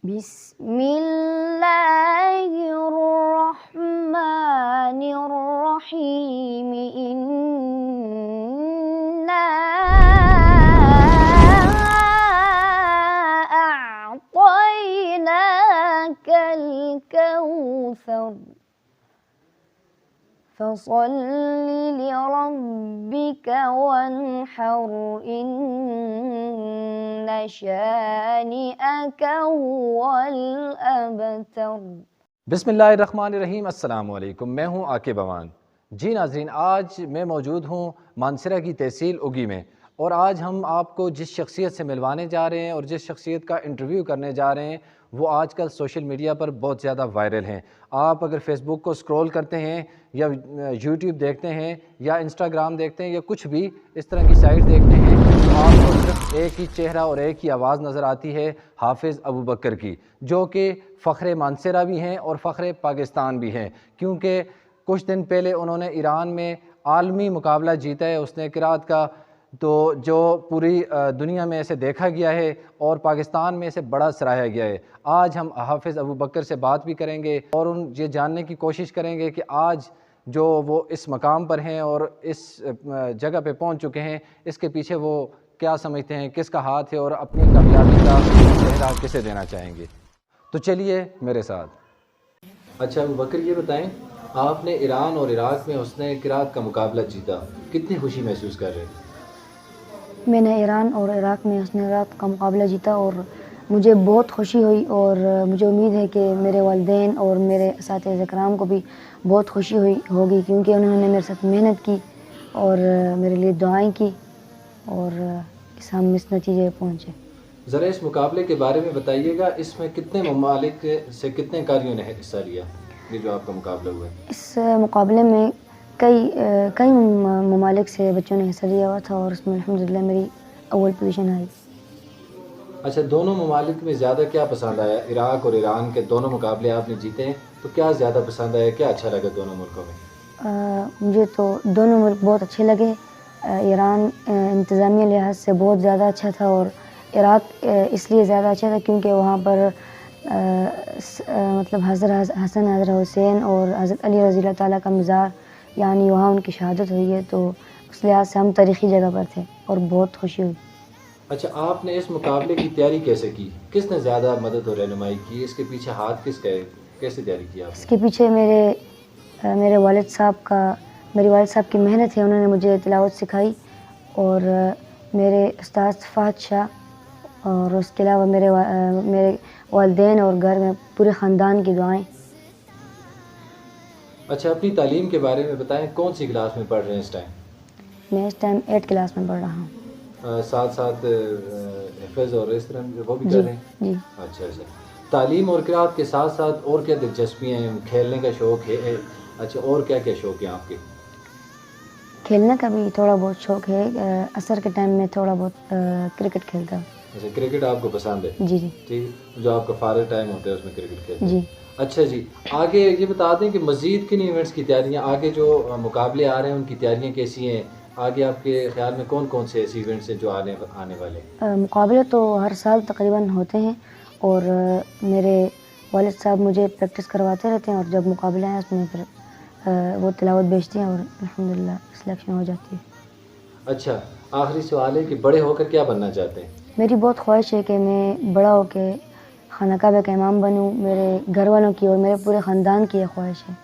بسم اللہ الرحمن الرحیم انا اعطیناک الکوثر فصل لربک وانحر ان شانئک هو الابتر۔ بسم اللہ الرحمن الرحیم۔ السلام علیکم، میں ہوں عاقب امان۔ جی ناظرین، آج میں موجود ہوں مانسہرہ کی تحصیل اگی میں، اور آج ہم آپ کو جس شخصیت سے ملوانے جا رہے ہیں اور جس شخصیت کا انٹرویو کرنے جا رہے ہیں وہ آج کل سوشل میڈیا پر بہت زیادہ وائرل ہیں۔ آپ اگر فیس بک کو سکرول کرتے ہیں یا یوٹیوب دیکھتے ہیں یا انسٹاگرام دیکھتے ہیں یا کچھ بھی اس طرح کی سائٹ دیکھتے ہیں تو آپ کو صرف ایک ہی چہرہ اور ایک ہی آواز نظر آتی ہے، حافظ ابوبکر کی، جو کہ فخر مانسہرہ بھی ہیں اور فخر پاکستان بھی ہیں، کیونکہ کچھ دن پہلے انہوں نے ایران میں عالمی مقابلہ جیتا ہے اس نے قرات کا، تو جو پوری دنیا میں اسے دیکھا گیا ہے اور پاکستان میں اسے بڑا سراہا گیا ہے۔ آج ہم حافظ ابوبکر سے بات بھی کریں گے اور یہ جاننے کی کوشش کریں گے کہ آج جو وہ اس مقام پر ہیں اور اس جگہ پہ پہنچ چکے ہیں، اس کے پیچھے وہ کیا سمجھتے ہیں، کس کا ہاتھ ہے اور اپنی کامیابی کا چہرہ کسے دینا چاہیں گے۔ تو چلیے میرے ساتھ۔ اچھا ابوبکر، یہ بتائیں، آپ نے ایران اور عراق میں حسن قرات کا مقابلہ جیتا، کتنی خوشی محسوس کر رہے ہیں؟ میں نے ایران اور عراق میں حسن قرات کا مقابلہ جیتا اور مجھے بہت خوشی ہوئی، اور مجھے امید ہے کہ میرے والدین اور میرے اساتذہ کرام کو بھی بہت خوشی ہوگی، کیونکہ انہوں نے میرے ساتھ محنت کی اور میرے لیے دعائیں کی اور ہم اس نتیجے پہ پہنچے۔ ذرا اس مقابلے کے بارے میں بتائیے گا، اس میں کتنے ممالک سے کتنے قاریوں نے حصہ لیا، یہ جو آپ کا مقابلہ ہوا ہے؟ اس مقابلے میں کئی ممالک سے بچوں نے حصہ لیا ہوا تھا اور اس میں الحمدللہ میری اول پوزیشن آئی۔ اچھا، دونوں ممالک میں زیادہ کیا پسند آیا؟ عراق اور ایران کے دونوں مقابلے آپ نے جیتے ہیں، تو کیا زیادہ پسند آیا، کیا اچھا لگا دونوں ملکوں میں؟ مجھے تو دونوں ملک بہت اچھے لگے۔ ایران انتظامیہ لحاظ سے بہت زیادہ اچھا تھا، اور عراق اس لیے زیادہ اچھا تھا کیونکہ وہاں پر مطلب حضرت حسن، حضرت حسین اور حضرت علی رضی اللہ تعالیٰ کا مزار، یعنی وہاں ان کی شہادت ہوئی ہے، تو اس لحاظ سے ہم تاریخی جگہ پر تھے اور بہت خوشی ہوئی۔ اچھا، آپ نے اس مقابلے کی تیاری کیسے کی؟ کس نے زیادہ مدد اور رہنمائی کی؟ اس کے پیچھے ہاتھ کس کا ہے؟ کیسے تیاری کی آپ نے؟ اس کے پیچھے میرے والد صاحب کی محنت ہے، انہوں نے مجھے تلاوت سکھائی، اور میرے استاد فہد شاہ، اور اس کے علاوہ میرے والدین اور گھر میں پورے خاندان کی دعائیں۔ اچھا، اپنی تعلیم کے بارے میں بتائیں، کون سی کلاس میں پڑھ رہے ہیں اس ٹائم؟ میں اس ٹائم 8 کلاس میں پڑھ رہا ہوں۔ ساتھ ساتھ حفظ اور اس طرح وہ بھی کر رہے ہیں؟ جی۔ اچھا، تعلیم اور قرات کے ساتھ ساتھ اور کیا دلچسپیاں ہیں؟ کھیلنے کا شوق ہے؟ اچھا، اور کیا کیا شوق ہیں آپ کے؟ کھیلنے کا بھی تھوڑا بہت شوق ہے، عصر کے ٹائم میں تھوڑا بہت کرکٹ کھیلتا ہوں۔ اچھا، کرکٹ آپ کو پسند ہے؟ جی جی ٹھیک، جو آپ کا فارغ ٹائم ہوتا ہے اس میں کرکٹ کھیلتے ہیں؟ جی۔ اچھا جی، آگے یہ بتا دیں کہ مزید کن ایونٹس کی تیاریاں، آگے جو مقابلے آ رہے ہیں ان کی تیاریاں کیسی ہیں؟ آگے آپ کے خیال میں کون کون سے ایسے ایونٹس ہیں جو آنے والے ہیں؟ مقابلے تو ہر سال تقریباً ہوتے ہیں، اور میرے والد صاحب مجھے پریکٹس کرواتے رہتے ہیں، اور جب مقابلے ہیں اس میں پھر وہ تلاوت بھیجتے ہیں اور الحمدللہ سلیکشن ہو جاتی ہے۔ اچھا، آخری سوال ہے کہ بڑے ہو کر کیا بننا چاہتے ہیں؟ میری بہت خواہش ہے کہ میں بڑا ہو کے خانہ کعبہ کا امام بنوں، میرے گھر والوں کی اور میرے پورے خاندان کی یہ خواہش ہے۔